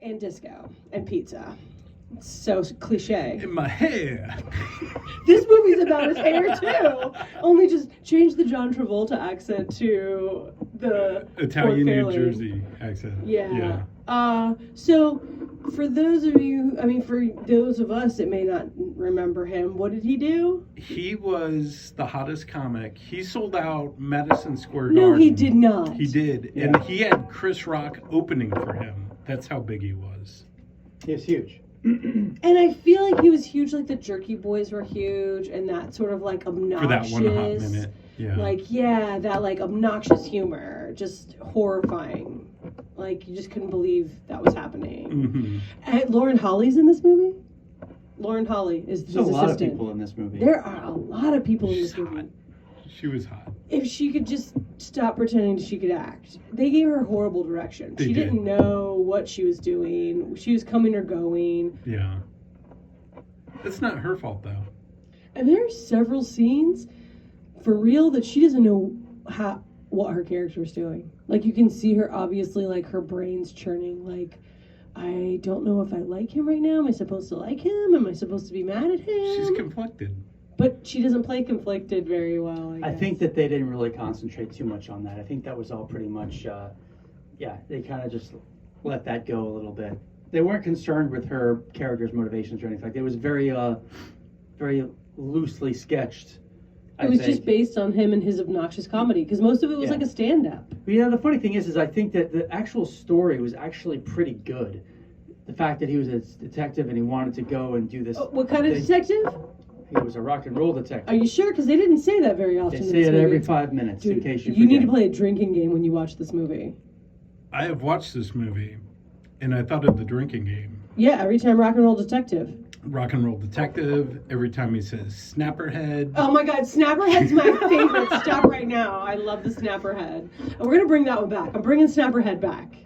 And disco. And pizza. It's so cliche. In my hair. This movie's about his hair too. Only just change the John Travolta accent to the Italian Ford New Fairlane. Jersey accent. Yeah. So for those of you, for those of us that may not remember him, what did he do? He was the hottest comic. He sold out Madison Square Garden. No, he did not. He did. Yeah. And he had Chris Rock opening for him. That's how big he was. He was huge. And I feel like he was huge, like the Jerky Boys were huge, and that sort of like obnoxious. For that 1 hot minute. Yeah. That like obnoxious humor, just horrifying. Like you just couldn't believe that was happening. Mm-hmm. And Lauren Holly's in this movie. Lauren Holly is his There's a lot of assistant. people in this movie. There are a lot of people in She's this movie. hot. She was hot. If she could just stop pretending she could act. They gave her horrible direction. They She did. didn't know what she was doing. She was coming or going. Yeah. It's not her fault, though. And there are several scenes, for real, that she doesn't know what her character is doing. Like, you can see her, obviously, like, her brain's churning. Like, I don't know if I like him right now. Am I supposed to like him? Am I supposed to be mad at him? She's conflicted. But she doesn't play conflicted very well, I I guess. think that they didn't really concentrate too much on that. I think that was all pretty much, they kind of just let that go a little bit. They weren't concerned with her character's motivations or anything. Like, it was very, very loosely sketched. It was just based on him and his obnoxious comedy, because most of it was Yeah. like a stand-up. But the funny thing is I think that the actual story was actually pretty good. The fact that he was a detective and he wanted to go and do this. Oh, what kind of thing. detective? He was a rock and roll detective. Are you sure? Because they didn't say that very often They in say this it movie. every 5 minutes, Dude, in case you you need forget. to play a drinking game when you watch this movie. I have watched this movie, and I thought of the drinking game. Yeah, every time rock and roll detective. Rock and roll detective. Every time he says snapperhead. Oh my god, Snapperhead's my favorite. Stop right now. I love the Snapperhead. And we're going to bring that one back. I'm bringing Snapperhead back.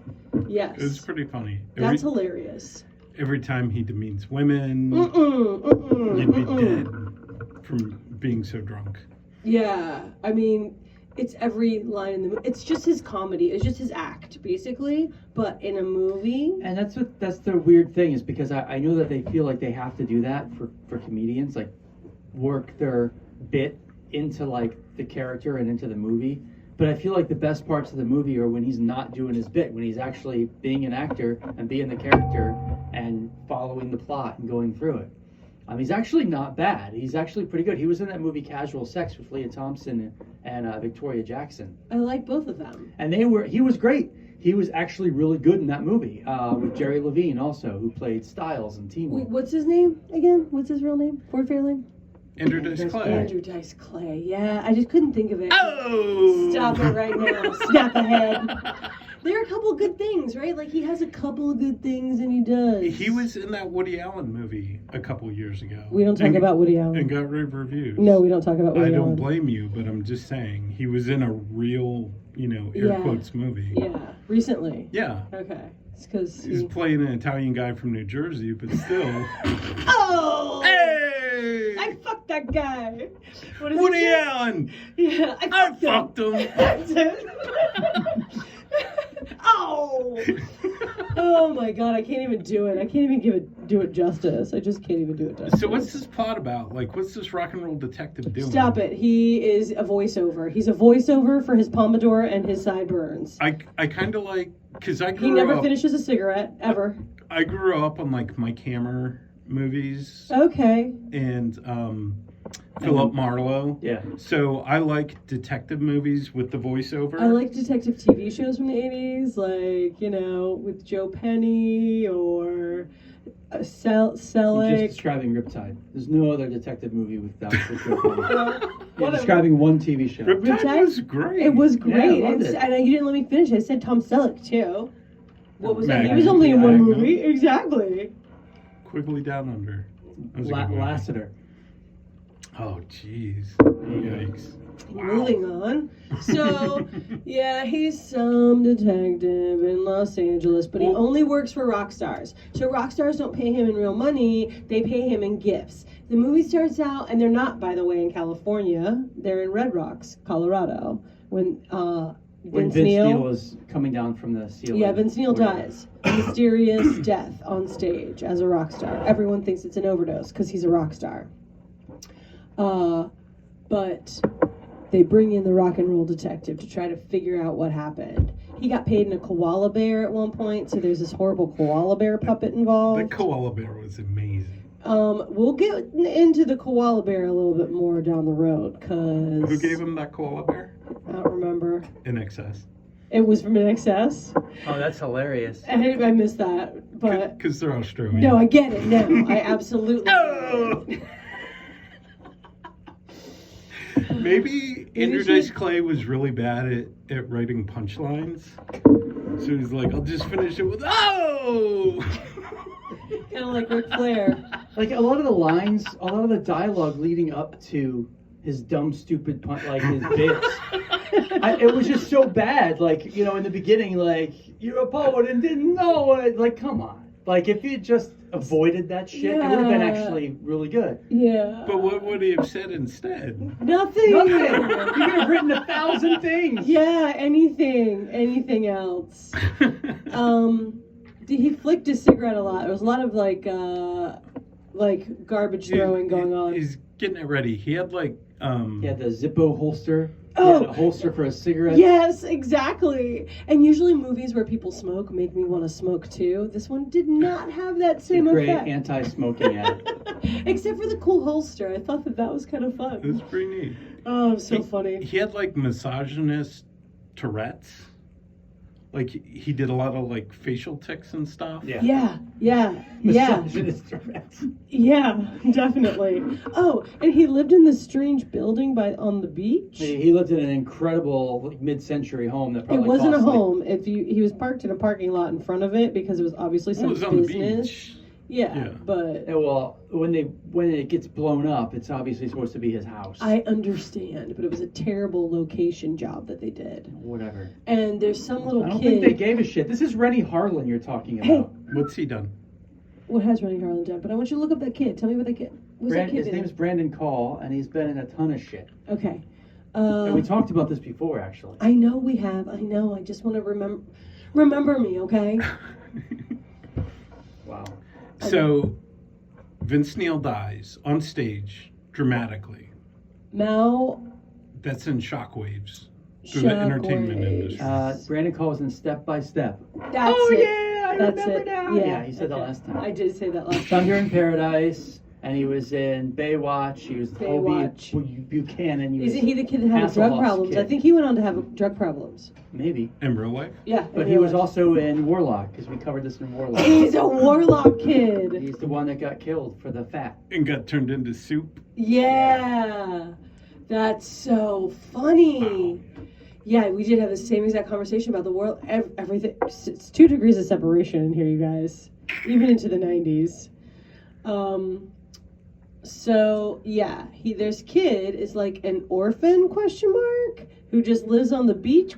Yes. It was pretty funny. That's hilarious. Every time he demeans women, Mm-mm. you'd be dead from being so drunk. Yeah, I mean, it's every line in the movie. It's just his comedy. It's just his act, basically. But in a movie... And that's the weird thing, is because I know that they feel like they have to do that for comedians, like work their bit into like the character and into the movie. But I feel like the best parts of the movie are when he's not doing his bit, when he's actually being an actor and being the character and following the plot and going through it. He's actually not bad. He's actually pretty good. He was in that movie Casual Sex with Leah Thompson and Victoria Jackson. I like both of them. And he was great. He was actually really good in that movie with Jerry Levine also, who played Styles and Teamwork. Wait, what's his name again? What's his real name? Ford Fairlane? Andrew Dice Clay. Andrew Dice Clay. Yeah, I just couldn't think of it. Oh! Stop it right now. Snap ahead. There are a couple good things, right? Like, he has a couple of good things, and he does. He was in that Woody Allen movie a couple years ago. We don't talk about Woody Allen. And got rave reviews. No, we don't talk about Woody I Allen. don't blame you, but I'm just saying he was in a real, air quotes movie. Yeah, recently. Yeah. Okay. It's because He's playing an Italian guy from New Jersey, but still. Oh! Hey! I fucked that guy. What is Woody his name? Allen! Yeah, I fucked him! That's it. Oh! Oh my god, I can't even do it. I can't even do it justice. I just can't even do it justice. So what's this plot about? Like, what's this rock and roll detective doing? Stop it. He is a voiceover. He's a voiceover for his pompadour and his sideburns. I kind of like, because I He grew never up... finishes a cigarette, ever. I grew up on, like, Mike Hammer movies. Okay. And Philip Marlowe. Yeah. So I like detective movies with the voiceover. I like detective TV shows from the 80s, like, with Joe Penny or You're just Selleck. describing Riptide. There's no other detective movie without Joe Penny. You're Whatever. describing one TV show. Riptide was great. It was great. Yeah, I loved it. And you didn't let me finish. I said Tom Selleck, too. What was that? He Magnum. was only in one Magnum. movie. Exactly. Quickly Down Under. That was a good movie. Lassiter. Oh, jeez. Yikes. Moving on. So, yeah, he's some detective in Los Angeles, but he Well- only works for rock stars. So rock stars don't pay him in real money, they pay him in gifts. The movie starts out, and they're not, by the way, in California. They're in Red Rocks, Colorado. When When Vince Neil was coming down from the ceiling. Yeah, Vince Neil dies. A mysterious death on stage as a rock star. Everyone thinks it's an overdose because he's a rock star. But they bring in the rock and roll detective to try to figure out what happened. He got paid in a koala bear at one point, so there's this horrible koala bear puppet involved. The koala bear was amazing. We'll get into the koala bear a little bit more down the road, because... Who gave him that koala bear? I don't remember. In Excess. It was from InXS. Oh, that's hilarious. I missed that, but... Because they're Australian. No, I get it now. I absolutely Oh! Maybe Andrew Dice Clay was really bad at writing punchlines. So he's like, I'll just finish it with, oh! Kind of like Ric Flair. Like a lot of the lines, a lot of the dialogue leading up to his dumb, stupid punch, like his bits. It was just so bad. Like, you know, in the beginning, like, you're a poet and didn't know it. Like, come on. Like, if you just avoided that shit, it would have been actually really good. Yeah. But what would he have said instead? Nothing. You could have written 1,000 things. Yeah, anything else. He flicked his cigarette a lot. There was a lot of like garbage throwing going on. He's getting it ready. He had like He had the Zippo holster. Oh, he had a holster for a cigarette. Yes, exactly. And usually movies where people smoke make me want to smoke too. This one did not have that same Great effect. anti-smoking ad. Except for the cool holster. I thought that was kind of fun. it was pretty neat. Oh, so funny. He had like misogynist Tourette's. Like he did a lot of like facial tics and stuff. Yeah, Misogynist Tourette's. yeah, definitely. Oh, and he lived in this strange building on the beach. He lived in an incredible like, mid-century home that It probably wasn't a cost, home. He was parked in a parking lot in front of it because it was obviously some Well, it was on the business. beach. Yeah, but Well, when it gets blown up, it's obviously supposed to be his house. I understand, but it was a terrible location job that they did. Whatever. And there's some little I don't kid. think they gave a shit. This is Rennie Harlan you're talking about. What's he done? What has Rennie Harlan done? But I want you to look up that kid. Tell me what that kid. What's that kid His in? name's Brandon Call, and he's been in a ton of shit. Okay. And we talked about this before, actually. I know we have. I know. I just want to remember me, okay? Wow. So Vince Neil dies on stage dramatically. Now. That's in shockwaves through the entertainment industry. Brandon Call was in Step by Step. That's oh it. yeah, I That's remember it. now. Yeah, you said that last time. I did say that last time. Thunder in Paradise, and he was in Baywatch. He was Baywatch. Hobie Buchanan. Isn't he the kid that had drug Hasselhoff's problems? kid. I think he went on to have drug problems. Maybe. In real life? Yeah. But he was also in Warlock, because we covered this in Warlock. He's a warlock kid. He's the one that got killed for the fat. And got turned into soup. Yeah. That's so funny. Yeah, we did have the same exact conversation about the world. Everything. It's 2 degrees of separation in here, you guys. Even into the 90s. So yeah, this kid is like an orphan ? Who just lives on the beach ?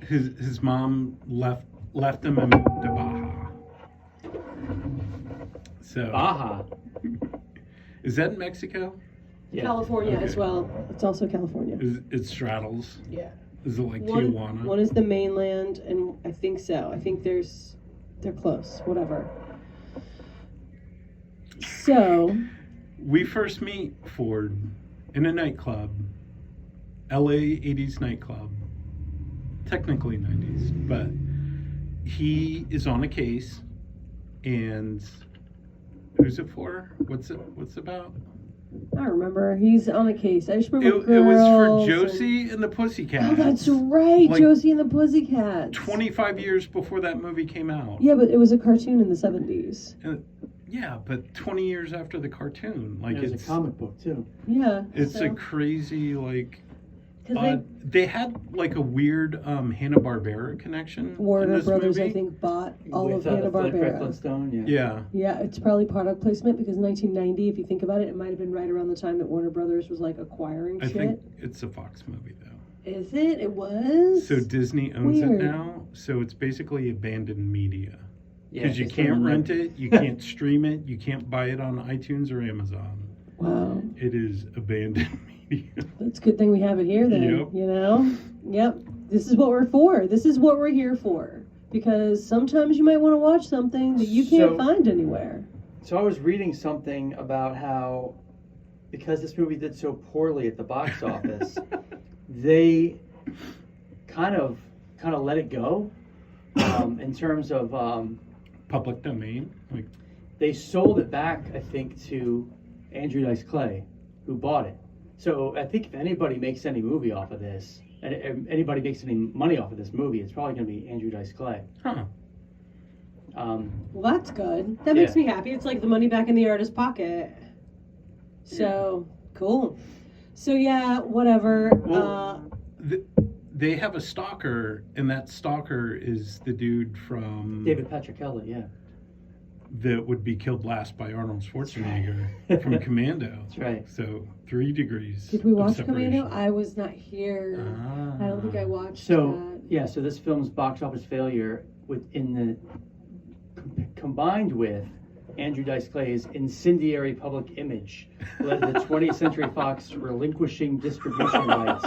His mom left him and moved to Baja. So Baja. Is that in Mexico? Yeah. California Okay. as well. It's also California. It straddles. Yeah. Is it like One Tijuana? is the mainland, and I think so. I think they're close. Whatever. So. We first meet Ford in a nightclub, LA 80s nightclub, technically 90s, but he is on a case, and who's it for? What's it about? I don't remember. He's on a case. I just remember It was for girls Josie and the Pussycats. Oh, that's right. Like, Josie and the Pussycats. 25 years before that movie came out. Yeah, but it was a cartoon in the 70s. Yeah, but 20 years after the cartoon. Like, There's it's a comic book, too. Yeah. It's a crazy, like... 'Cause they had like a weird Hanna-Barbera connection. Warner in this Brothers, movie. I think, bought all With, of Hanna-Barbera. Fred Flintstone, yeah. Yeah. Yeah, it's probably product placement because in 1990, if you think about it, it might have been right around the time that Warner Brothers was like acquiring I shit. think it's a Fox movie though. Is it? It was? So Disney owns Weird. it now. So it's basically abandoned media. Yeah, Because you it's can't like- rent it, you can't stream it, you can't buy it on iTunes or Amazon. Wow. It is abandoned media. It's a good thing we have it here then, Yep. you know? Yep. this is what we're for. This is what we're here for. Because sometimes you might want to watch something that you can't find anywhere. So I was reading something about how, because this movie did so poorly at the box office, they kind of let it go in terms of Public domain. Like, they sold it back, I think, to Andrew Dice Clay, who bought it. So I think if anybody makes any movie off of this, anybody makes any money off of this movie, it's probably going to be Andrew Dice Clay. huh. Well, that's good. That makes me happy. It's like the money back in the artist's pocket. So, cool. So, yeah, whatever. Well, they have a stalker, and that stalker is the dude from... David Patrick Kelly, yeah. That would be killed last by Arnold Schwarzenegger from Commando. That's right. So 3 degrees. Did we of watch separation. Commando? I was not here. I don't think I watched that. Yeah, so this film's box office failure combined with Andrew Dice Clay's incendiary public image led to 20th Century Fox relinquishing distribution rights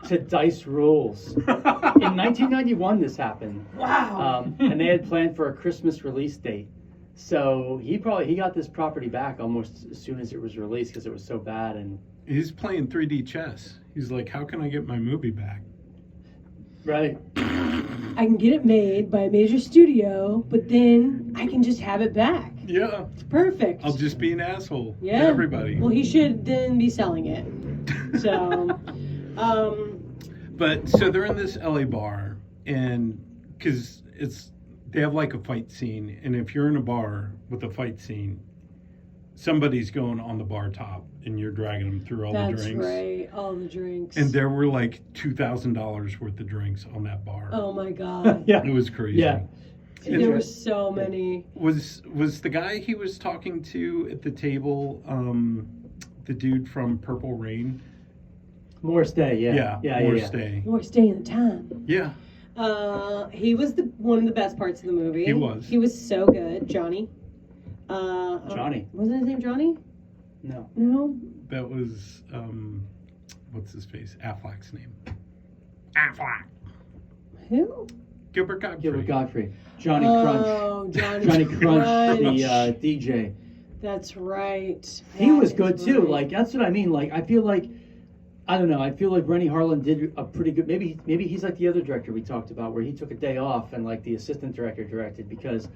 to Dice Rules. In 1991 this happened. Wow. And they had planned for a Christmas release date. So he got this property back almost as soon as it was released because it was so bad. And He's playing 3D chess. He's like, how can I get my movie back? right. I can get it made by a major studio, but then I can just have it back. Yeah. It's perfect. I'll just be an asshole to Yeah. everybody. Well, he should then be selling it. So, But so they're in this LA bar, and because they have like a fight scene, and if you're in a bar with a fight scene, somebody's going on the bar top, and you're dragging them through all the that's drinks. right, all the drinks. And there were like $2,000 worth of drinks on that bar. Oh my God. Yeah. It was crazy. Yeah. There were so many. Was the guy he was talking to at the table, the dude from Purple Rain? Morris Day, yeah. Morris Day. More stay in the time. Yeah. He was one of the best parts of the movie. He was. He was so good. Johnny. Johnny. Wasn't his name Johnny? No. No? That was, what's his face? Affleck's name. Affleck. Who? Gilbert Godfrey. Gilbert Godfrey. Johnny Oh, Crunch. Johnny Crunch, the DJ. That's right. He was That good is too. right. Like, that's what I mean. Like, I feel like, I don't know. I feel like Rennie Harlan did a pretty good. Maybe he's like the other director we talked about, where he took a day off and like the assistant director directed, because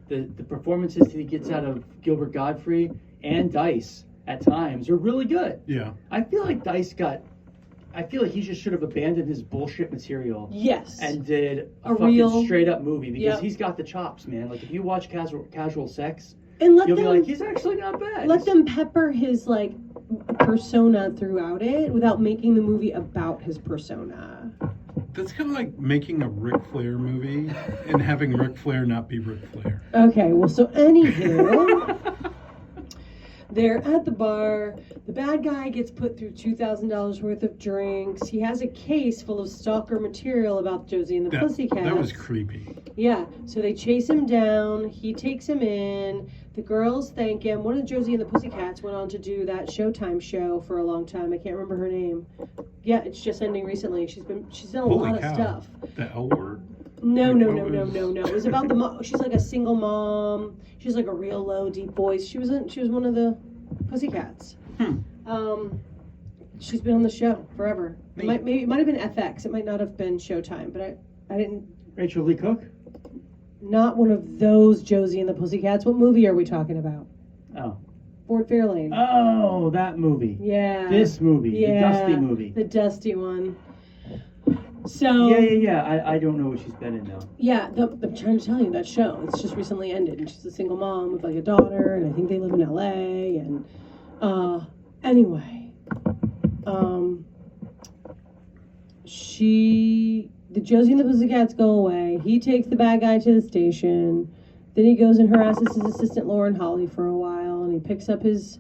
the performances that he gets out of Gilbert Godfrey and Dice at times are really good. Yeah. I feel like I feel like he just should have abandoned his bullshit material Yes. and did a A fucking real- straight up movie, because Yep. he's got the chops, man. Like, if you watch Casual Sex, and let you'll them be like, he's actually not bad. let them pepper his like persona throughout it without making the movie about his persona. That's kind of like making a Ric Flair movie and having Ric Flair not be Ric Flair. Okay, well, so anywho, they're at the bar. The bad guy gets put through $2,000 worth of drinks. He has a case full of stalker material about Josie and the Pussycats. That was creepy. Yeah, so they chase him down. He takes him in. The girls thank him. One of Josie and the Pussycats went on to do that Showtime show for a long time. I can't remember her name. Yeah, it's just ending recently. She's done a Holy lot cow. of stuff. The L word? No. What It was about the mom. She's like a single mom. She's like a real low, deep voice. She was one of the Pussycats. She's been on the show forever. It might have been FX. It might not have been Showtime, but I didn't. Rachel Lee Cook? Not one of those Josie and the Pussycats. What movie are we talking about? Oh. Ford Fairlane. Oh, that movie. Yeah. This movie. Yeah. The Dusty movie. The Dusty one. So. Yeah. I don't know what she's been in though. Yeah, I'm trying to tell you that show. It's just recently ended, and she's a single mom with like a daughter, and I think they live in LA. And anyway, the Josie and the Pussycats go away. He takes the bad guy to the station. Then he goes and harasses his assistant Lauren Holly for a while, and he picks up his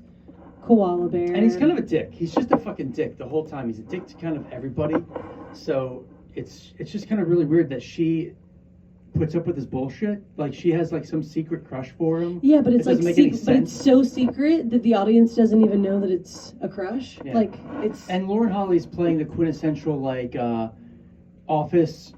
koala bear. And he's kind of a dick. He's just a fucking dick the whole time. He's a dick to kind of everybody. So it's just kind of really weird that she puts up with his bullshit. Like, she has like some secret crush for him. Yeah, but it's It like doesn't make any but it's sense. so secret that the audience doesn't even know that it's a crush. Yeah. Like it's And Lauren Holly's playing the quintessential like office,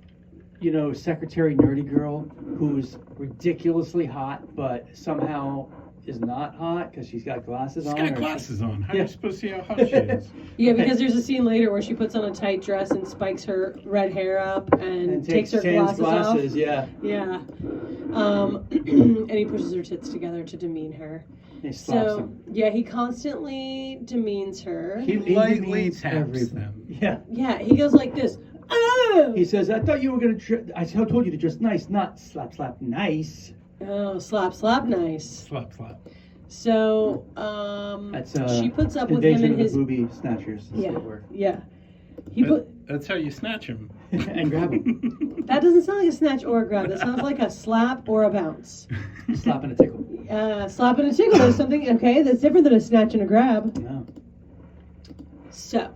secretary nerdy girl who's ridiculously hot, but somehow is not hot because she's got glasses on. She's got glasses on. How are you supposed to see how hot she is? Yeah, because there's a scene later where she puts on a tight dress and spikes her red hair up and takes her glasses off. Yeah. Yeah. And he pushes her tits together to demean her. He slaps them. Yeah, he constantly demeans her. He lightly taps them. Yeah. Yeah, he goes like this. Oh! He says, I thought you were going to, I told you to dress nice, not slap, slap, nice. Oh, slap, slap, nice. Slap, slap. So, That's, she puts up with him and his booby snatchers. Yeah. That's how you snatch him. And grab him. That doesn't sound like a snatch or a grab. That sounds like a slap or a bounce. Slap and a tickle. Slap and a tickle is something, okay, that's different than a snatch and a grab. No. So,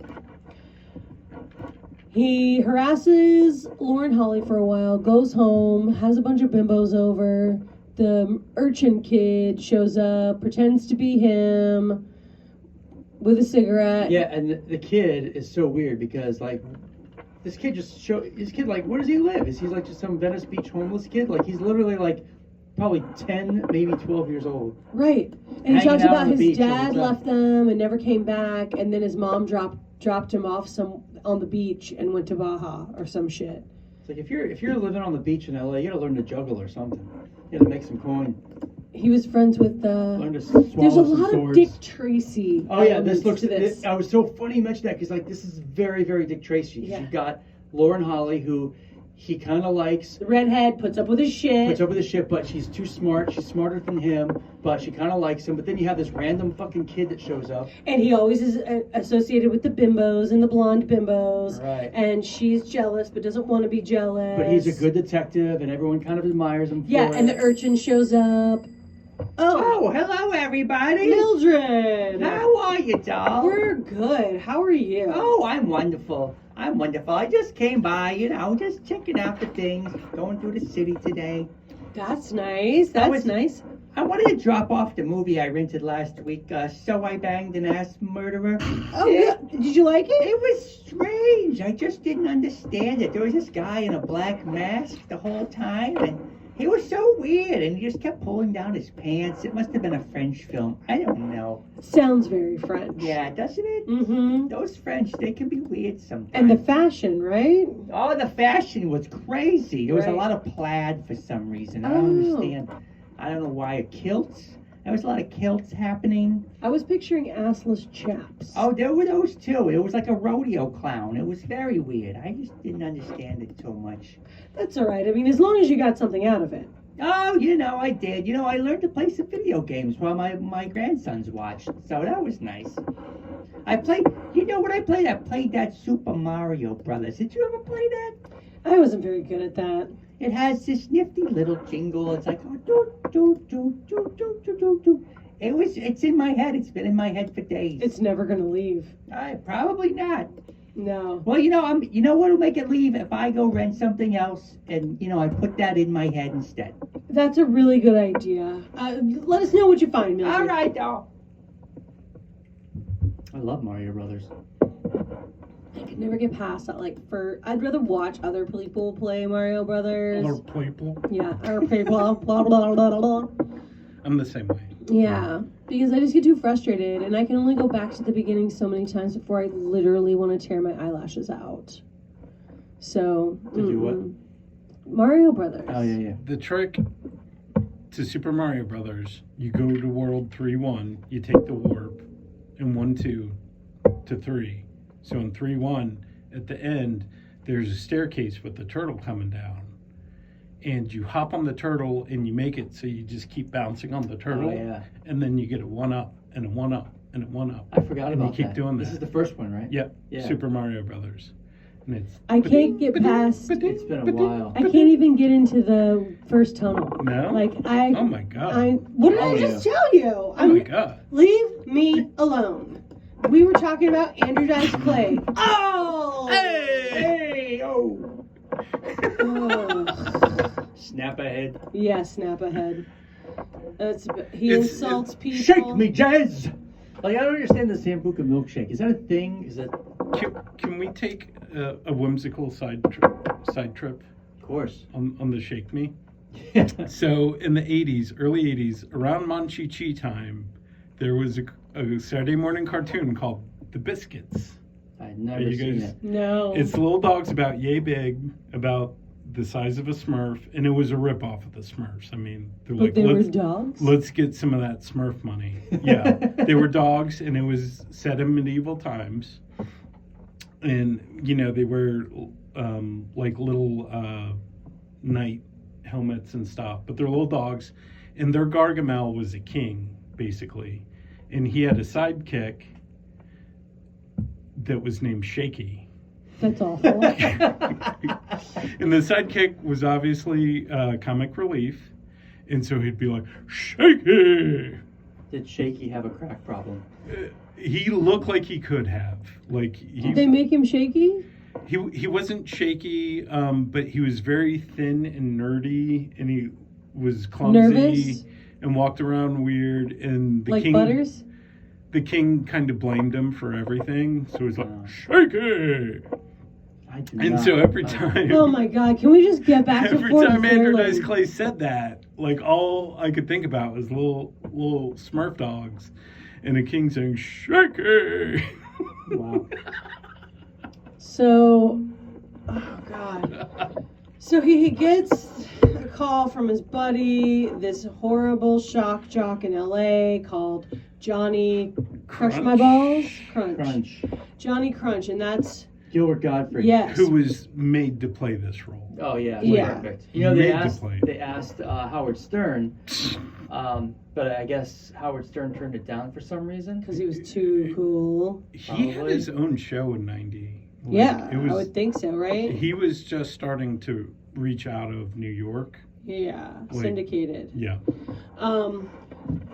he harasses Lauren Holly for a while, goes home, has a bunch of bimbos over. The urchin kid shows up, pretends to be him with a cigarette. Yeah, and the kid is so weird because, this kid where does he live? Is he like just some Venice Beach homeless kid? Like, he's literally like probably 10, maybe 12 years old. Right. And he talks about his dad all the left them and never came back, and then his mom dropped him off on the beach and went to Baja or some shit. It's like if you're living on the beach in LA, you gotta learn to juggle or something. You gotta make some coin. He was friends with Learn to swallow there's a some lot swords. of Dick Tracy. Oh yeah, this elements looks. to this. I was so funny you mentioned that because this is very, very Dick Tracy. Yeah. You've got Lauren Holly, who he kind of likes. The redhead puts up with his shit. But she's too smart. She's smarter than him, but she kind of likes him. But then you have this random fucking kid that shows up. And he always is associated with the bimbos and the blonde bimbos. Right. And she's jealous but doesn't want to be jealous. But he's a good detective, and everyone kind of admires him for Yeah, it. and the urchin shows up. Oh, hello, everybody. Mildred. How are you, doll? We're good. How are you? Oh, I'm wonderful. I just came by, just checking out the things, going through the city today. That's nice. That's nice. I wanted to drop off the movie I rented last week, So I Banged an Ass Murderer. Oh, yeah. Did you like it? It was strange. I just didn't understand it. There was this guy in a black mask the whole time, and he was so weird, and he just kept pulling down his pants. It must have been a French film. I don't know. Sounds very French. Yeah, doesn't it? Mm-hmm. Those French, they can be weird sometimes. And the fashion, right? Oh, the fashion was crazy. There was a Right. lot of plaid for some reason. I don't understand. I don't know why. Kilts. There was a lot of kilts happening. I was picturing assless chaps. Oh, there were those too. It was like a rodeo clown. It was very weird. I just didn't understand it so much. That's all right. I mean, as long as you got something out of it. Oh, I did. I learned to play some video games while my grandsons watched. So that was nice. I played, what I played? I played that Super Mario Brothers. Did you ever play that? I wasn't very good at that. It has this nifty little jingle. It's like, oh, do, do, do, do, do, do, do, do. It's in my head. It's been in my head for days. It's never going to leave. Probably not. No. Well, what'll make it leave if I go rent something else and, I put that in my head instead. That's a really good idea. Let us know what you find, Mildred. All right, doll. I love Mario Brothers. I could never get past that. I'd rather watch other people play Mario Brothers. Other people. Yeah, other people. Blah, blah, blah, blah, blah. I'm the same way. Yeah, because I just get too frustrated, and I can only go back to the beginning so many times before I literally want to tear my eyelashes out. So. To do what? Mario Brothers. Oh, yeah. The trick to Super Mario Brothers, you go to World 3-1, you take the warp, and 1-2 to 3. So in 3-1, at the end, there's a staircase with the turtle coming down. And you hop on the turtle and you make it so you just keep bouncing on the turtle. Oh, yeah. And then you get a 1-up and a 1-up and a 1-up. I forgot about that. You keep doing that. This is the first one, right? Yep. Yeah. Super Mario Brothers. And it's I can't get past. It's been a while. I can't even get into the first tunnel. No? Oh my God. What did I just tell you? Oh my God. Leave me alone. We were talking about Andrew Dice Clay. Oh! Hey! Oh! Oh. Snap ahead. Yeah, snap ahead. He insults people. Shake me, Jazz! I don't understand the Sambuca milkshake. Is that a thing? Is that Can we take a whimsical side trip Of course. on the Shake Me? So in the 80s, early 80s, around Monchi-Chi time, there was a Saturday morning cartoon called The Biscuits. I've never seen it. No. It's little dogs about yay big, about the size of a Smurf, and it was a ripoff of the Smurfs. I mean, they're But like, they were dogs? let's get some of that Smurf money. Yeah, they were dogs, and it was set in medieval times. And, you know, they were like little knight helmets and stuff, but they're little dogs. And their Gargamel was a king, basically. And he had a sidekick that was named Shaky. That's awful. And the sidekick was obviously comic relief. And so he'd be like, Shaky! Did Shaky have a crack problem? He looked like he could have. Like Did they make him shaky? He wasn't shaky, but he was very thin and nerdy, and he was clumsy Nervous? and walked around weird. And the Like king, Butters? the king kind of blamed him for everything. So he's like, Shaky! I do And not. so every time, Oh my God! Can we just get back to every Ford time Andrew Fairlane? Dice Clay said that, like all I could think about was little Smurf dogs, and the king saying Shaky. Wow. So, oh God. So he gets a call from his buddy, this horrible shock jock in LA called Johnny Crush My Balls? Crunch. Johnny Crunch, and that's, Gilbert Godfrey. yes. Who was made to play this role. Oh yeah. Yeah. Perfect. You know, they Made the play. asked Howard Stern, but I guess Howard Stern turned it down for some reason. Because he was too cool. He had Probably. his own show in 90. Like, Yeah, it was, I would think so, right? He was just starting to reach out of New York. Yeah, Like- syndicated. Yeah.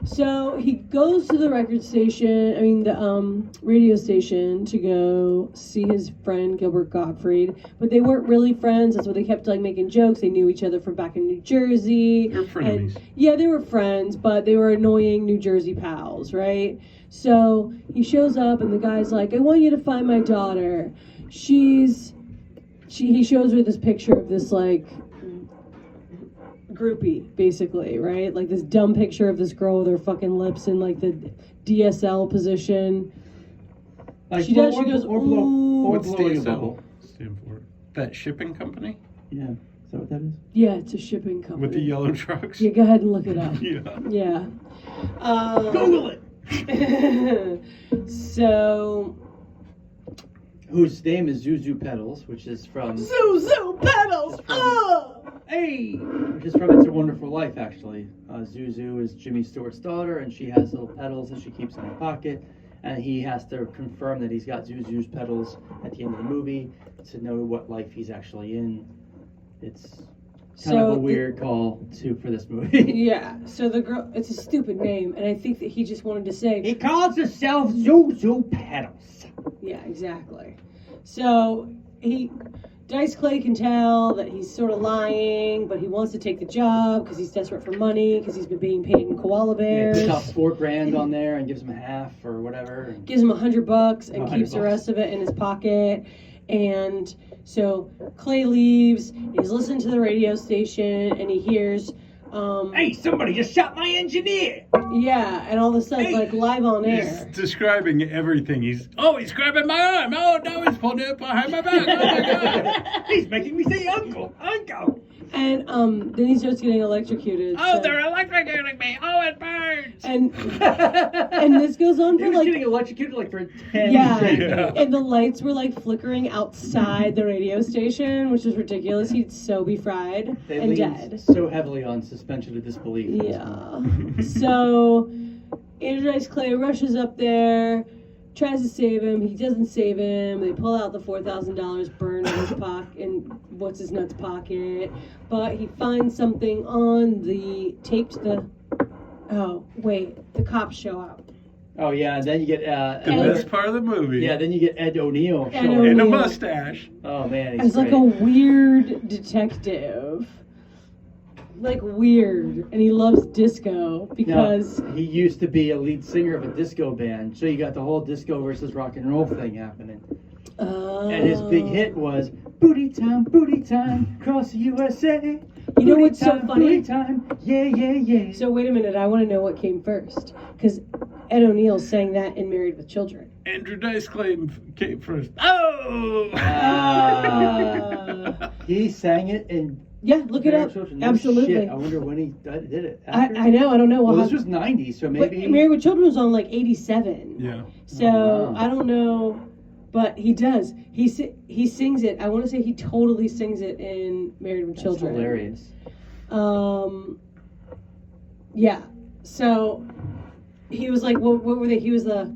So he goes to the record station, the radio station, to go see his friend Gilbert Gottfried, but they weren't really friends. That's why they kept like making jokes. They knew each other from back in New Jersey. They're frenemies. Yeah, they were friends, but they were annoying New Jersey pals, right? So he shows up, and the guy's like, "I want you to find my daughter. He shows her this picture of this like groupie, basically, right? Like this dumb picture of this girl with her fucking lips in like the DSL position. Like, She does. She or- goes, or blow- ooh. or What's blowing a DSL bubble. stand for? That shipping company Yeah. Is that what that is? Yeah, it's a shipping company. with the yellow trucks. Yeah, go ahead and look it up. Yeah. Yeah. Google it. So, Whose name is Zuzu Petals, which is from Zuzu pedals. Oh! Hey, which is from It's a Wonderful Life, actually. Zuzu is Jimmy Stewart's daughter, and she has little petals that she keeps in her pocket. And he has to confirm that he's got Zuzu's petals at the end of the movie to know what life he's actually in. It's kind of a weird call for this movie. Yeah. So the girl, it's a stupid name, and I think that he just wanted to say. He calls himself Zuzu Petals. Yeah, exactly. So Dice Clay can tell that he's sort of lying, but he wants to take the job because he's desperate for money because he's been being paid in koala Yeah, bears. he tops $4,000 on there and gives him half or whatever. Gives him $100 and $100. keeps the rest of it in his pocket. And so Clay leaves. He's listening to the radio station, and he hears. Hey, somebody just shot my engineer! Yeah, and all of a sudden, Hey. like live on He's air. describing everything. He's grabbing my arm. Oh no, he's pulling it behind my back. Oh my god. He's making me say uncle, uncle! And then he starts getting electrocuted. Oh, so- they're electrocuting me. Oh, it burns. And this goes on He for was like getting electrocuted like for 10 yeah, Yeah. and the lights were like flickering outside the radio station, which was ridiculous. He'd so be fried They and leaned dead. so heavily on suspension of disbelief. in this movie. Yeah. So Andrew Dice Clay rushes up there, tries to save him. He doesn't save him. They pull out the $4,000 burned in his pocket, in what's his nuts pocket. But he finds something on the taped the. Oh wait, the cops show up. Oh yeah, and then you get The Ed- best part of the movie. yeah, then you get Ed O'Neill Ed showing. And a O'Neill. mustache. Oh man, he's As like great. a weird detective. Like weird. And he loves disco because He used to be a lead singer of a disco band, so you got the whole disco versus rock and roll thing happening. And his big hit was booty time, cross the USA. You know what's so funny? Booty time, yeah, yeah, yeah. So wait a minute, I want to know what came first. Because Ed O'Neill sang that in Married with Children. Andrew Dice Clay came first. Oh! He sang it in Yeah, look it up. Children. No Absolutely. shit. I wonder when he did it. I After? know, I don't know. Well, We'll this was 90, so maybe... But Married with Children was on like 87. Yeah. So Oh, wow. I don't know, but he does. He sings it. I want to say he totally sings it in Married with That's Children. hilarious. Yeah. So he was like, what were they? He was the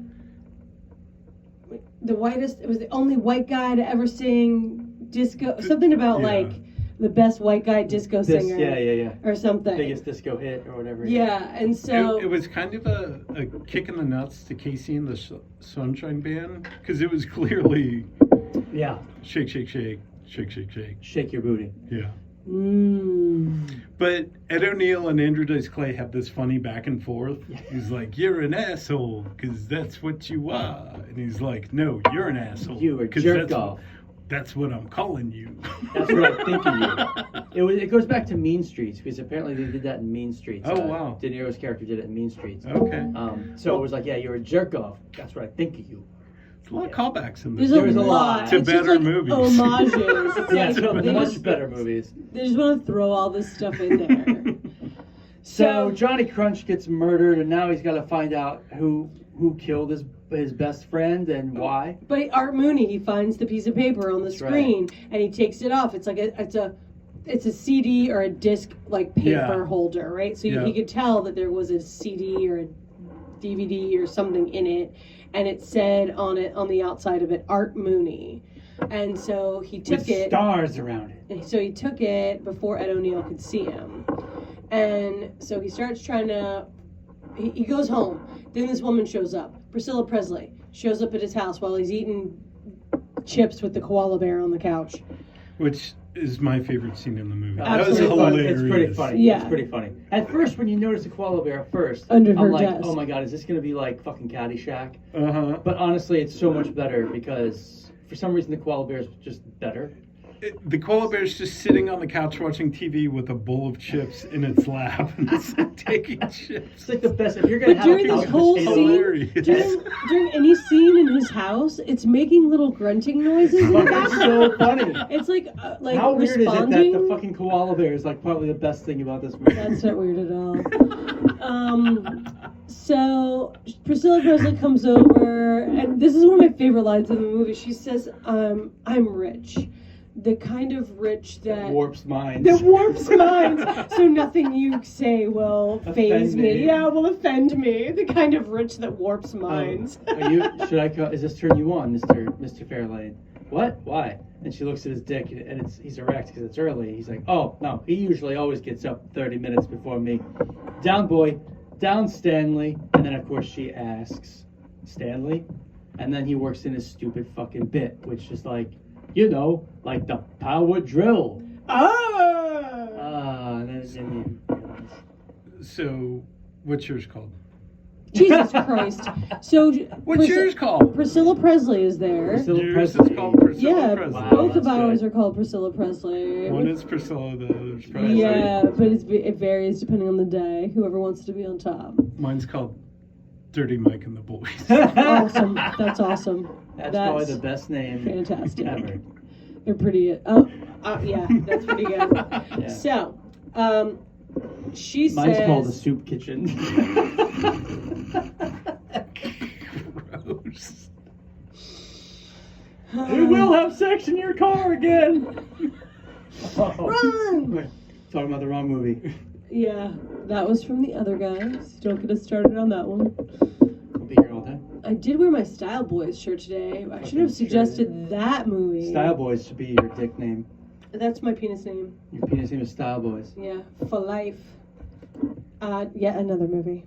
whitest. It was the only white guy to ever sing disco. Something about Yeah. like the best white guy disco singer. Yeah. Or something. Biggest disco hit or whatever. Yeah, and so It was kind of a kick in the nuts to Casey and the Sunshine Band, because it was clearly Yeah. shake, shake, shake, shake, shake, shake. Shake your booty. Yeah. Mm. But Ed O'Neill and Andrew Dice Clay have this funny back and forth. He's like, "You're an asshole, because that's what you are," and he's like, "No, you're an asshole. You a 'cause jerk off. That's what I'm calling you." That's what I think of you. It goes back to Mean Streets, because apparently they did that in Mean Streets. Oh, wow. De Niro's character did it in Mean Streets. Okay. So it was like, yeah, you're a jerk off. That's what I think of you. There's a lot of callbacks in this. There's There's a a lot. lot. To It's just better like movies. homages. It's Yeah, like, so they much just- better movies. They just want to throw all this stuff in there. So Johnny Crunch gets murdered, and now he's got to find out who killed his best friend and why. But Art Mooney, he finds the piece of paper on the That's screen and he takes it off. It's like it's a CD or a disc like paper Yeah. holder, right? So Yeah. he could tell that there was a CD or a DVD or something in it, and it said on the outside of it Art Mooney. And so he took With it. stars around it. And so he took it before Ed O'Neill could see him. And so he starts trying to, he goes home. Then this woman shows up. Priscilla Presley shows up at his house while he's eating chips with the koala bear on the couch. Which is my favorite scene in the movie. That was Absolutely. hilarious. It's pretty funny. Yeah. It's pretty funny. At first, when you notice the koala bear at first, Under her I'm like, desk. oh my god, is this going to be like fucking Caddyshack? Uh-huh. But honestly, it's so much better because for some reason the koala bear is just better. The koala bear's just sitting on the couch watching TV with a bowl of chips in its lap and it's like taking chips. It's like the best. If you're going to But have during a this couch whole potato- scene, Hilarious. during any scene in his house, it's making little grunting noises in the Fucking background. so funny. It's like How weird is it that responding. the fucking koala bear is like probably the best thing about this movie? That's not weird at all. So Priscilla Presley comes over, and this is one of my favorite lines in the movie. She says, "I'm rich, the kind of rich that Warps minds. that warps minds. So nothing you say will faze Offend me. me. Yeah, will offend me. The kind of rich that warps minds." Should I is this turn you on, Mr. Fairlane? What? Why? And she looks at his dick, and he's erect because it's early. He's like, oh, no, he usually always gets up 30 minutes before me. Down, boy. Down, Stanley. And then, of course, she asks, Stanley? And then he works in his stupid fucking bit, which is like, like the power drill. And then you realize. So, what's yours called? Jesus Christ. So What's yours called? Priscilla Presley is there. Priscilla Yours Presley. is called Priscilla Yeah, Presley. Wow, both of that's ours good. are called Priscilla Presley. One is Priscilla, the other is Presley. Yeah, but it varies depending on the day. Whoever wants to be on top. Mine's called Dirty Mike and the Boys. Awesome. That's awesome. That's probably the best name fantastic. ever. They're pretty. Yeah, that's pretty good. Yeah. So, she Mine's says. called the Soup Kitchen. Gross. We will have sex in your car again. Run! We're talking about the wrong movie. Yeah, that was from the other guys. Don't get us started on that one. We'll be here all day. I did wear my Style Boys shirt today. I should have suggested that movie. Style Boys should be your dick name. That's my penis name. Your penis name is Style Boys. Yeah, for life. Yet another movie.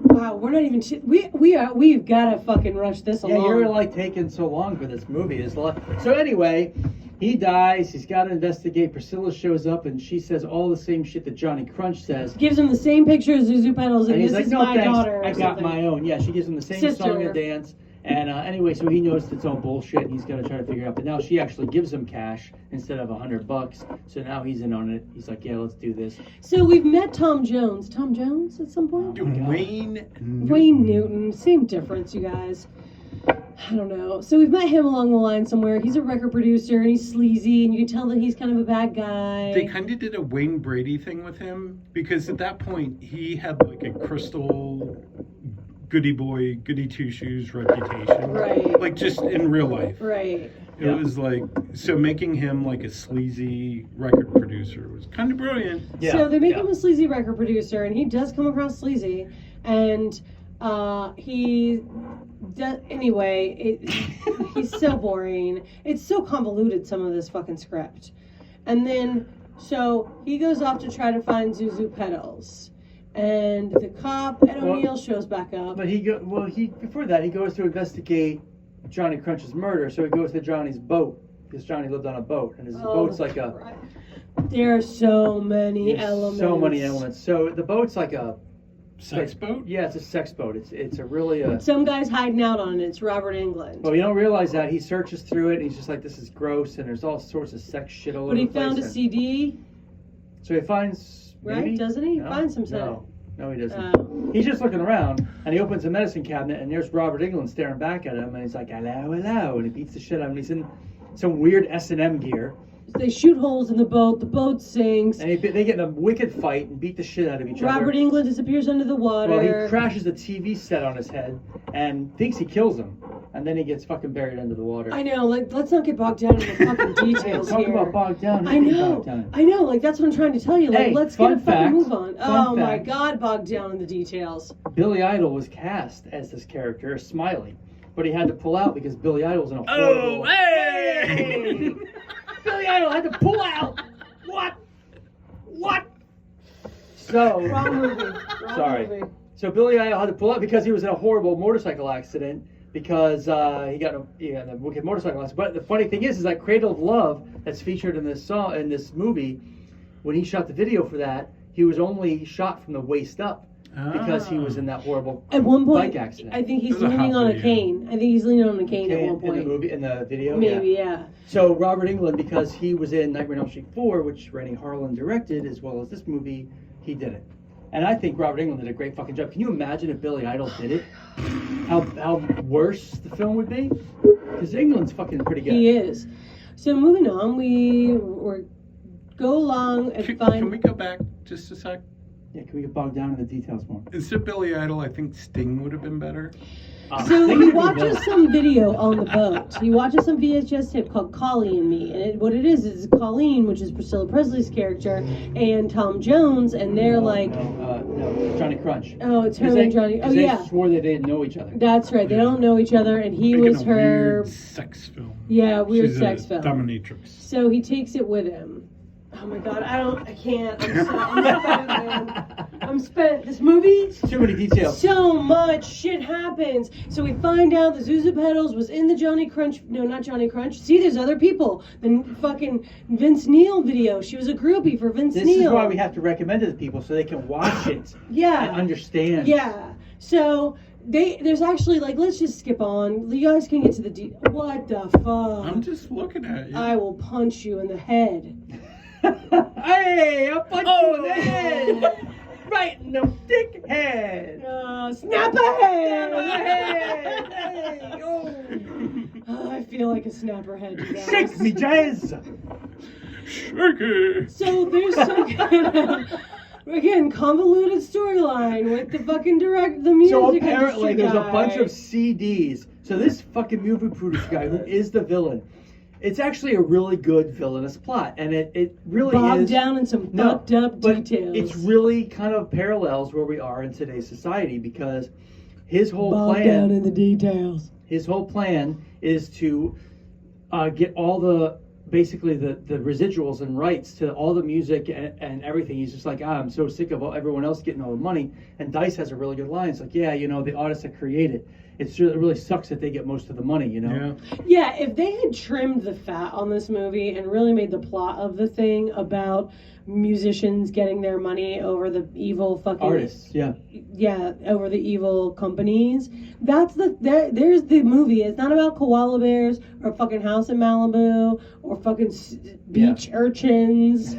Wow, we're not even. We've got to fucking rush this Yeah, along. you're like taking so long for this movie. There's a lot. So anyway, he dies. He's got to investigate. Priscilla shows up and she says all the same shit that Johnny Crunch says. Gives him the same picture as Zuzu Pedals, and And he's this like, is no my thanks, daughter. Or I got something. my own. Yeah, she gives him the same Sister. song and dance. And anyway, so he knows it's all bullshit, and he's gonna try to figure it out. But now she actually gives him cash instead of $100. So now he's in on it. He's like, yeah, let's do this. So we've met Tom Jones. Tom Jones at some point? Wayne Newton. Wayne Newton. Same difference, you guys. I don't know. So we've met him along the line somewhere. He's a record producer, and he's sleazy, and you can tell that he's kind of a bad guy. They kind of did a Wayne Brady thing with him, because at that point, he had like a crystal goody boy, goody two shoes reputation. Right. Like just in real life. Right. It was like, so making him like a sleazy record producer was kind of brilliant. Yeah. So they make him a sleazy record producer, and he does come across sleazy. And anyway, he's so boring. It's so convoluted, some of this fucking script. And then, so he goes off to try to find Zuzu Pedals. And the cop, Ed O'Neill, shows back up. But before that, he goes to investigate Johnny Crunch's murder. So he goes to Johnny's boat, because Johnny lived on a boat, and his boat's like a... Right. There are so many elements. So many elements. So the boat's like a... Sex boat? Yeah, it's a sex boat. It's a really... Some guy's hiding out on it. It's Robert Englund. Well, you don't realize that. He searches through it, and he's just like, this is gross, and there's all sorts of sex shit all over the place. But he found a CD. So he finds... Right, maybe? doesn't he? He No? finds some stuff. No, he doesn't. He's just looking around, and he opens a medicine cabinet, and there's Robert Englund staring back at him, and he's like, hello, hello, and he beats the shit out of him. He's in some weird S&M gear. They shoot holes in the boat sinks. And they get in a wicked fight and beat the shit out of each other. Robert Englund disappears under the water. Well, he crashes a TV set on his head and thinks he kills him. And then he gets fucking buried under the water. I know, like, let's not get bogged down in the fucking details Talk here. about bogged down. I know, like, that's what I'm trying to tell you. Like, Hey, let's get a fucking fact, move on. fun Oh my fact. God, bogged down in the details. Billy Idol was cast as this character, Smiley. But he had to pull out because Billy Idol's in a horrible... Oh, hey! Billy Idol had to pull out! What? So... Wrong movie. Sorry. Movie. So Billy Idol had to pull out because he was in a horrible motorcycle accident because he got a wicked motorcycle accident. But the funny thing is that Cradle of Love that's featured in this song in this movie, when he shot the video for that, he was only shot from the waist up because he was in that horrible At one point, bike accident. I think he's This is a leaning hot on a video. cane. I think he's leaning on a cane at one point. in the video. Maybe, yeah. So Robert Englund, because he was in Nightmare on Elm Street 4, which Rennie Harlan directed, as well as this movie, he did it. And I think Robert Englund did a great fucking job. Can you imagine if Billy Idol did it? How worse the film would be? Because England's fucking pretty good. He is. So moving on, we go along and find... Can we go back just a sec? Yeah, can we get bogged down in the details more? Instead of Billy Idol, I think Sting would have been better. So he watches some video on the boat. He watches some VHS tape called Colleen and Me. And what it is Colleen, which is Priscilla Presley's character, and Tom Jones, and they're No, Johnny Crunch. Oh, it's her and Johnny. Oh, yeah. They swore they didn't know each other. That's right. They don't know each other, and he Making was a her... weird sex film. Yeah, weird She's sex a film. dominatrix. So he takes it with him. Oh my God, I can't. I'm spent, man. I'm spent. This movie, Too many details. so much shit happens. So we find out that Zuzu Pedals was in the Johnny Crunch, no, not Johnny Crunch. See, there's other people. The fucking Vince Neil video. She was a groupie for Vince This Neil. is why we have to recommend it to people so they can watch it Yeah. and understand. Yeah. So there's actually, like, let's just skip on. You guys can get to the what the fuck? I'm just looking at you. I will punch you in the head. Hey, I'll punch you in the head! Right in the dick head! Snap a head! Hey, oh. Oh, I feel like a snapper head, you guys. Shake me, Jazz! Shaky. So there's some kind of, again, convoluted storyline with the fucking the music So industry apparently there's a guy. bunch of CDs. So this fucking movie producer guy who is the villain, it's actually a really good villainous plot, and it really bogged is down in some fucked up but details. it's really kind of parallels where we are in today's society because his whole bogged down in the details. His whole plan is to get all the basically the residuals and rights to all the music and everything. He's just like, I'm so sick of everyone else getting all the money. And Dice has a really good line. It's like, yeah, the artists that create it. it really sucks that they get most of the money, you know? Yeah, if they had trimmed the fat on this movie and really made the plot of the thing about musicians getting their money over the evil fucking Artists, over the evil companies, there's the movie. It's not about koala bears or fucking house in Malibu or fucking beach urchins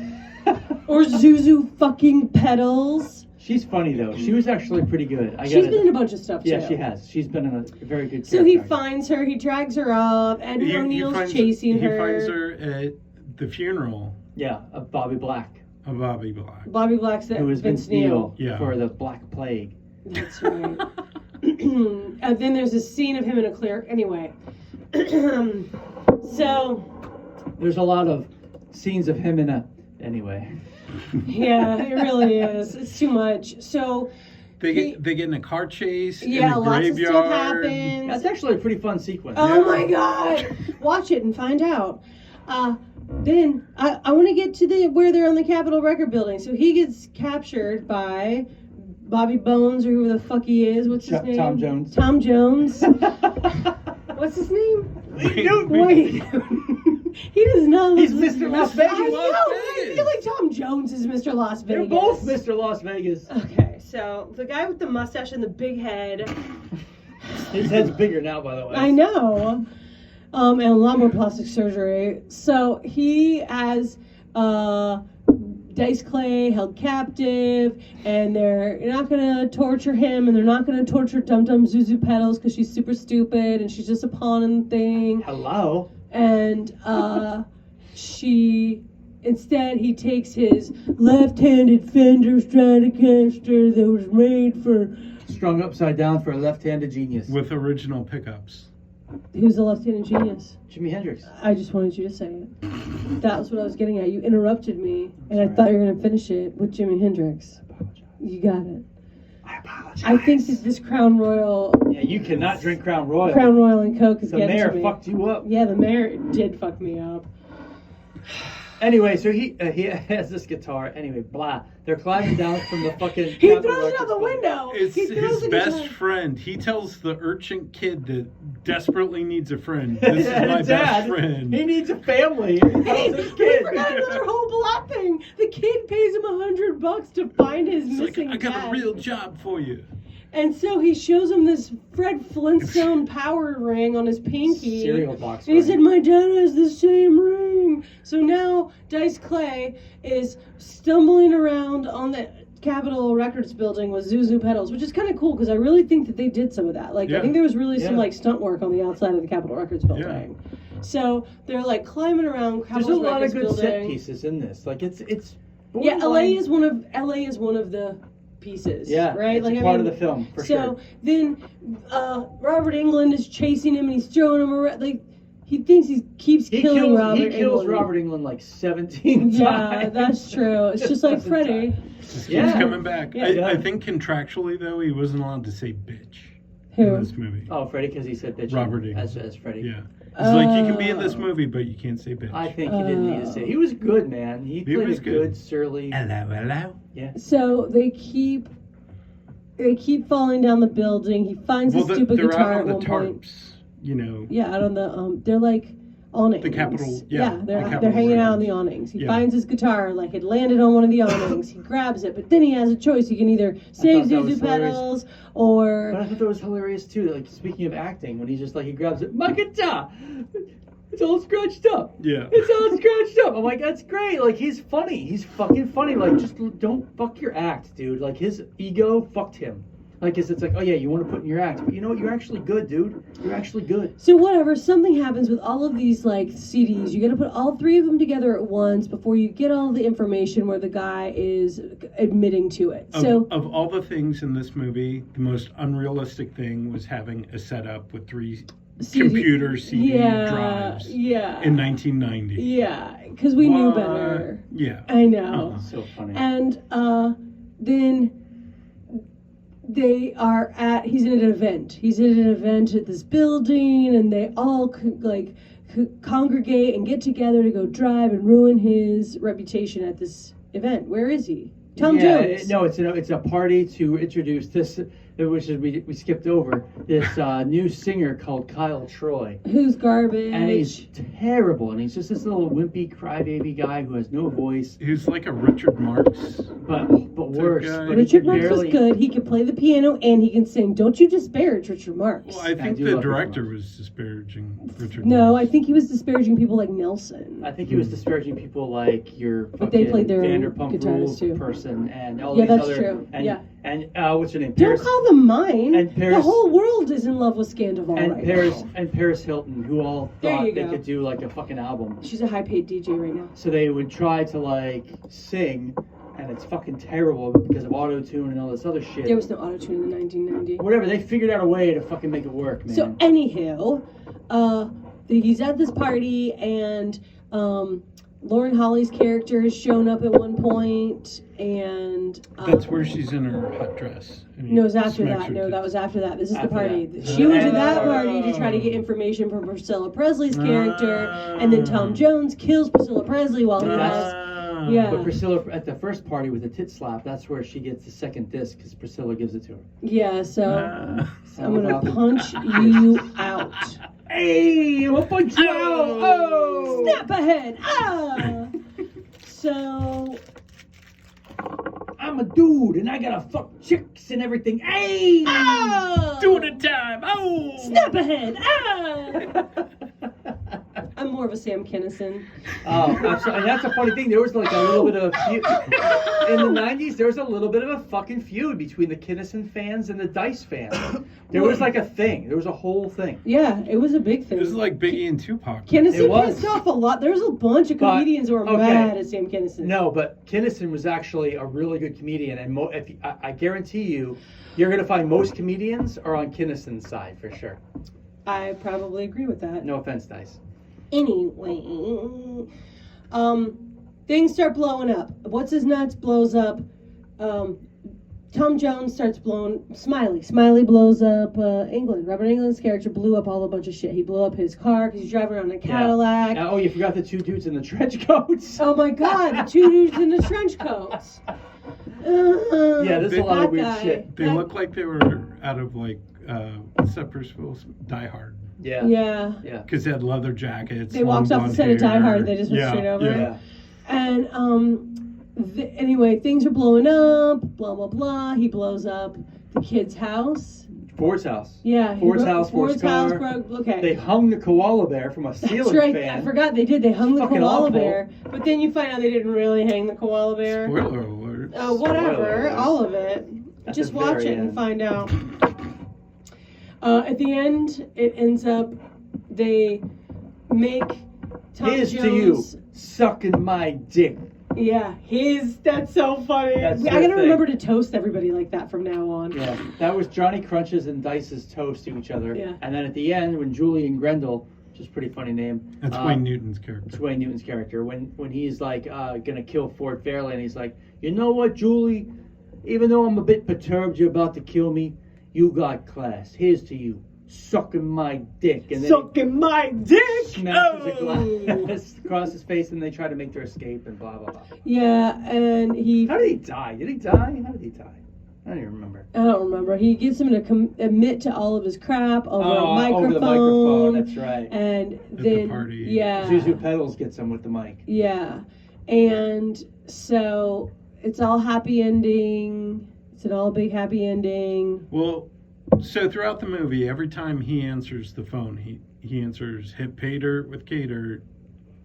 or Zuzu fucking pedals. She's funny though. She was actually pretty good. She's been in a bunch of stuff too. Yeah, she has. She's been in a very good. So he finds her. He drags her up, and O'Neill's chasing her. He finds her at the funeral. Yeah, of Bobby Black. Of Bobby Black. Bobby Black's who was Vince Neil for the Black Plague. That's right. And then there's a scene of him in a clear. Anyway, so there's a lot of scenes of him in a. Anyway. Yeah, it really is. It's too much. So they get in a car chase. Yeah, in a lots graveyard. of stuff happens. That's actually a pretty fun sequence. Oh my god! Watch it and find out. Then I want to get to where they're on the Capitol Record Building. So he gets captured by Bobby Bones or whoever the fuck he is. What's his name? Tom Jones. Tom Jones. What's his name? Wait. He does not look. He's Mr. Las Vegas. I know. I feel like Tom Jones is Mr. Las Vegas. They're both Mr. Las Vegas. Okay, so the guy with the mustache and the big head. His head's bigger now, by the way. I know. And a lot more plastic surgery. So he has Dice Clay held captive, and they're not gonna torture him, and they're not gonna torture Dum Dum Zuzu Pedals because she's super stupid and she's just a pawn in the thing. Hello. And instead he takes his left-handed Fender Stratocaster that was made for strung upside down for a left-handed genius with original pickups. Who's the left-handed genius? Jimi Hendrix. I just wanted you to say it. That was what I was getting at. You interrupted me, and I thought you were going to finish it with Jimi Hendrix. I apologize. You got it. I apologize. I think that this Crown Royal... Yeah, you cannot drink Crown Royal. Crown Royal and Coke is the getting to me. mayor fucked you up. Yeah, the mayor did fuck me up. Anyway, so he has this guitar. Anyway, blah. They're climbing down from the fucking... He throws it out the window. It's he his best friend. He tells the urchin kid that desperately needs a friend. This is my best friend. He needs a family. He forgot another whole plot thing. The kid pays him $100 to find his missing I got dad. a real job for you. And so he shows him this Fred Flintstone power ring on his pinky. Cereal box. And he said, my dad has the same ring. So now Dice Clay is stumbling around on the Capitol Records building with Zuzu pedals, which is kind of cool because I really think that they did some of that. Like, I think there was really some like stunt work on the outside of the Capitol Records building. Yeah. So they're like climbing around Capitol Records building. There's a lot of good set pieces in this. Like it's yeah, LA is one of the pieces. Yeah, right. It's like part of the film for sure. So then Robert Englund is chasing him and he's throwing him around. Like he thinks he keeps killing Robert Englund. He kills Robert Englund like 17 times. Yeah, that's true. It's just like Freddy. Just keeps coming back. Yeah, I think contractually though he wasn't allowed to say bitch in this movie. Oh, Freddie, because he said bitch. Robert Englund as Freddie. Yeah. It's like you can be in this movie, but you can't say bitch. I think he didn't need to say. He was good, man. He played a good, surly. Hello. Yeah. So they keep falling down the building. He finds a stupid guitar out on at one point. Tarps, you know. Yeah, out on the they're like awnings. The Capitol. They're hanging out on the awnings. He finds his guitar, like it landed on one of the awnings. He grabs it, but then he has a choice. He can either save Zuzu pedals or. But I thought that was hilarious too. Like speaking of acting, when he's just like he grabs it, my guitar. It's all scratched up. Yeah. It's all scratched up. I'm like, that's great. Like, he's funny. He's fucking funny. Like, just don't fuck your act, dude. Like, his ego fucked him. Like, it's like, oh yeah, you want to put in your act. But you know what? You're actually good, dude. You're actually good. So whatever, something happens with all of these, like, CDs. You got to put all three of them together at once before you get all the information where the guy is admitting to it. Of all the things in this movie, the most unrealistic thing was having a setup with three... computer CD drives in 1990. Yeah, because we knew better. Yeah. I know. So funny. And then he's at an event. He's at an event at this building, and they all congregate and get together to go drive and ruin his reputation at this event. Where is he? Tom Jones. No, it's a party to introduce this, which is we skipped over this new singer called Kyle Troy. Who's garbage. And he's terrible, and he's just this little wimpy crybaby guy who has no voice. He's like a Richard Marx. But worse. guy. But Richard Marx was good. He can play the piano and he can sing. Don't you disparage Richard Marx. Well, I think do the love director Richard was disparaging Richard No, Marx. I think he was disparaging people like Nelson. I think he was disparaging people like your But they played their own Vanderpump guitars, Rules too. person and all Yeah, these that's other true. and Yeah. and what's her name? Don't Paris, call them mine. And The Paris- whole world is in love with Scandival and right Paris now. and Paris Hilton, who all There thought you they go. could do like a fucking album. She's a high-paid DJ right now. So they would try to like sing, and it's fucking terrible because of auto-tune and all this other shit. There was no auto-tune in the 1990. Whatever, they figured out a way to fucking make it work, man. So anywho, he's at this party and Lauren Holly's character has shown up at one point, and That's where she's in her hot dress. And he no, it was after smacks that. her No, tits. that was after that. This is After the party. that. She went to And- that party to try to get information from Priscilla Presley's character, and then Tom Jones kills Priscilla Presley while he was. Ah. Yeah. But Priscilla at the first party with the tit slap, that's where she gets the second disc because Priscilla gives it to her. Yeah, so Ah. I'm gonna punch you out. Hey, I'm a punch you out. Oh! Snap ahead! Ah! So I'm a dude and I gotta fuck chicks and everything. Hey! ah! Doing it time. Oh! Snap ahead! Ah! I'm more of a Sam Kinison. Oh, absolutely. And that's a funny thing. There was like a little bit of a feud. In the 90s, there was a little bit of a fucking feud between the Kinnison fans and the Dice fans. There was like a thing. There was a whole thing. Yeah, it was a big thing. It was like Biggie and Tupac. Kinnison It was. pissed off a lot. There was a bunch of But- comedians who were okay. mad at Sam Kinison. No, but Kinnison was actually a really good comedian. And I guarantee you, you're going to find most comedians are on Kinnison's side for sure. I probably agree with that. No offense, Dice. Anyway, things start blowing up. What's his nuts blows up. Tom Jones starts blowing. Smiley blows up England. Robert Englund's character blew up all a bunch of shit. He blew up his car because he's driving around in a Cadillac. Oh, you forgot the two dudes in the trench coats. Oh my God, the two dudes in the trench coats. Yeah, there's a lot that of weird guy. shit. They That- look like they were out of like Sepper's Die Hard. Yeah. Yeah. Yeah. Because they had leather jackets. They walked off the set of Die Hard. They just went straight over it. Yeah. And anyway, things are blowing up. Blah blah blah. He blows up the kid's house. Ford's house. Yeah. Ford's house, Ford's car. broke. Okay. They hung the koala bear from a That's ceiling right. fan. I forgot they did. They hung the Fucking koala awful. bear. But then you find out they didn't really hang the koala bear. Spoiler alert. Oh, whatever. Spoiler alert. All of it. At Just the watch very it and end. find out. At the end, it ends up they make Tom Here's Jones. to you, sucking my dick. Yeah, that's so funny. That's I their gotta thing. remember to toast everybody like that from now on. Yeah, that was Johnny Crunch's and Dice's toast to each other. Yeah. And then at the end, when Julian Grendel, which is a pretty funny name. That's Wayne Newton's character. It's Wayne Newton's character. When he's like gonna kill Ford Fairlane, he's like, you know what, Julie? Even though I'm a bit perturbed you're about to kill me, you got class. Here's to you, sucking my dick. And then Sucking my dick! he smashes a glass across his face, and they try to make their escape and blah blah blah. Yeah, and he. How did he die? Did he die? How did he die? I don't even remember. I don't remember. He gets him to admit to all of his crap over a microphone. Over the microphone, that's right. And the then. party. Yeah. Zuzu Pedals gets him with the mic. Yeah. And so it's all happy ending. It's an all big happy ending. Well, so throughout the movie, every time he answers the phone, he answers hit pay dirt with Cater,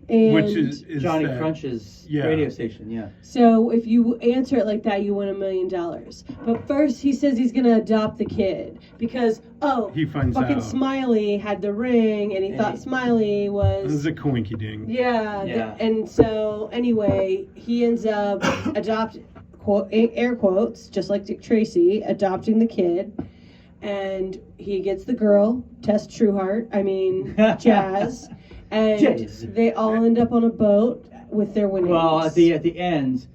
And which is Johnny that, Crunch's Yeah. radio station, yeah. so if you answer it like that, you win $1 million. But first he says he's going to adopt the kid because, he finds fucking out Smiley had the ring and he And thought he- Smiley this is was... a coinky ding. Yeah. Yeah. And so anyway, he ends up adopting, quote, air quotes, just like Dick Tracy, adopting the kid. And he gets the girl, Jazz. And Jazz. they all end up on a boat with their winnings. Well, at the end,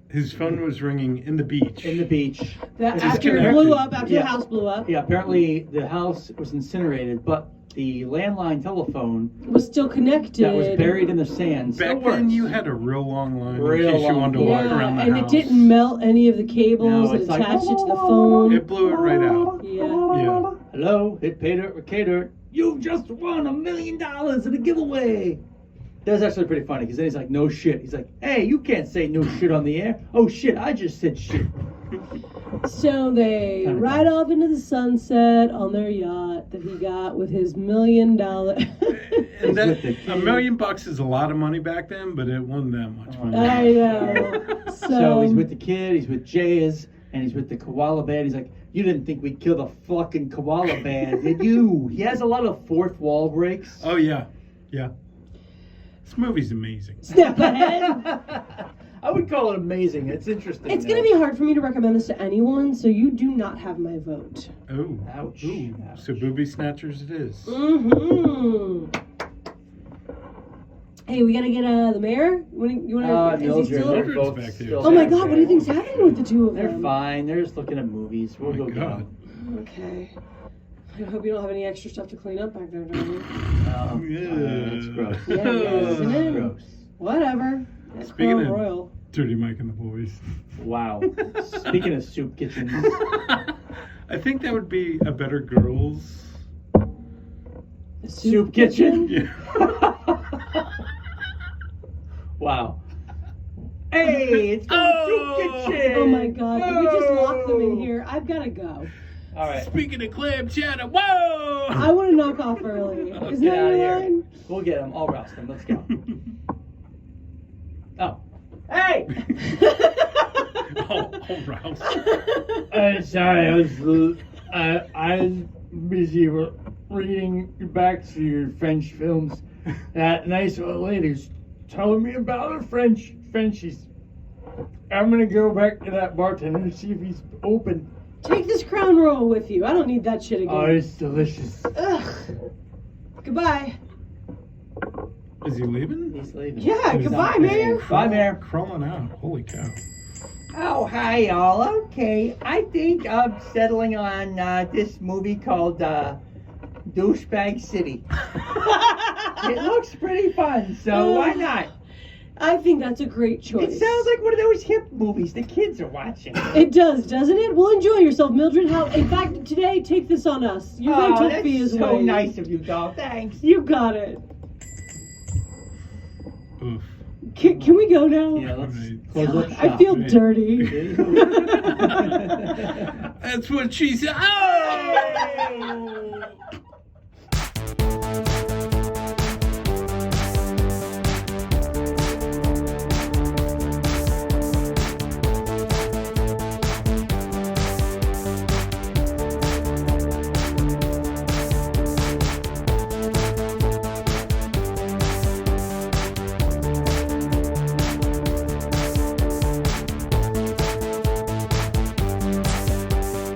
His phone was ringing in the beach. in the beach. That It's after it disconnected. blew up, after Yeah. the house blew up. Yeah, apparently the house was incinerated, but the landline telephone Was still connected. that was buried in the sand. Back still then, works. you had a real long line Real in case you long wanted to line. walk around the and house. it didn't melt any of the cables. No, It it's like, attached it to the phone. It blew it right out. Yeah. Hello, hit pay dirt with K-Dirt. You just won $1 million in a giveaway. That was actually pretty funny because then he's like, no shit. He's like, hey, you can't say no shit on the air. Oh shit, I just said shit. So they Kinda ride cool. off into the sunset on their yacht that he got with his $1 million. And that, with the $1 million is a lot of money back then, but it wasn't that much money. I know. So he's with the kid, he's with Jay's, and he's with the koala band. He's like, you didn't think we'd kill the fucking koala band, did you? He has a lot of fourth wall breaks. Oh, yeah. Yeah. This movie's amazing. Step ahead. I would call it amazing. It's interesting. It's going to be hard for me to recommend this to anyone, so you do not have my vote. Oh. Ouch. Ooh. Ouch. So Booby Snatchers it is. Mm-hmm. Hey, we got to get the mayor? You want to? Is he Mildred. still? Mildred's Both back there. still Oh my back God! What do you think's happening with the two of They're them? fine. They're just looking at movies. We'll Oh go my get God. them. Okay. I hope you don't have any extra stuff to clean up back there, Johnny. It's gross. Yeah, isn't it? Gross. Whatever. That's Speaking Crown of- Royal. Dirty Mike and the Boys. Wow. Speaking of soup kitchens. I think that would be a better girls. The Soup kitchen? Yeah. Wow. Hey, it's called Oh! soup kitchen. Oh my God! Did we just lock them in Whoa. here? I've got to go. All right. Speaking of clam chowder, whoa! I want to knock off early. Isn't Get that out of your here. line? We'll get them. I'll roust them. Let's go. Oh. Hey! Oh, Rouse. Sorry, I was busy reading back to your French films. That nice old lady's telling me about her Frenchies. I'm gonna go back to that bartender and see if he's open. Take this Crown Royal with you. I don't need that shit again. Oh, it's delicious. Ugh. Goodbye. Is he leaving? He's leaving. Yeah, He's goodbye, not Mayor. leaving. Bye, Mayor. Crawling out. Holy cow. Oh, hi, y'all. Okay, I think I'm settling on this movie called Douchebag City. It looks pretty fun, so why not? I think that's a great choice. It sounds like one of those hip movies the kids are watching. It does, doesn't it? Well, enjoy yourself, Mildred. In fact, today, take this on us. You're going to that's be his so way. nice of you, doll. Thanks. You got it. Oof. Can we go now? Yeah, let's Right. close up shop. I feel Right. dirty. That's what she said. Oh!